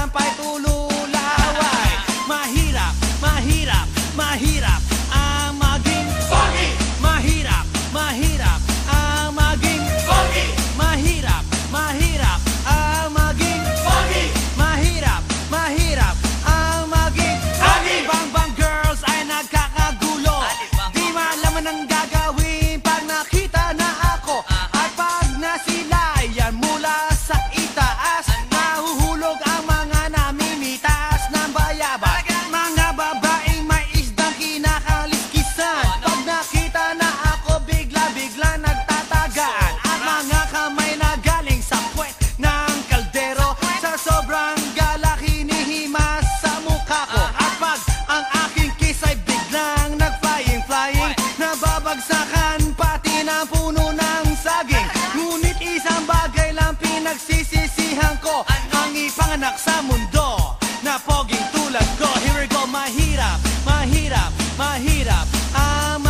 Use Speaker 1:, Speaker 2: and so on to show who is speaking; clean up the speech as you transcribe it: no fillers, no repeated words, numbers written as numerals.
Speaker 1: sampay tululaway. Mahirap, mahirap, mahirap ang maging pogi. Mahirap, mahirap ang maging pogi. Mahirap, mahirap ang maging pogi. Mahirap, mahirap ang maging pogi. Bang-bang girls ay nagkakagulo. Di malaman ang gagawin pag nakita na ako. At pag nasilayan mula sa itaas, nahuhulog ang mga namimitas ng bayabas. Mga babaeng may isdang kinakaliskisan. Pag nakita na ako, bigla-bigla nagtatagaan. At mga kamay na galing sa puwet ng kaldero, sa sobrang galak hinihimas sa mukha ko. At pag ang aking kiss ay biglang nag-flying, nababagsakan pati ng puno ng saging. Ngunit isang bagay lang pinagsisisihan ko, ang ipanganak sa mundo na poging tulad ko. Here we go, mahirap, mahirap, mahirap ang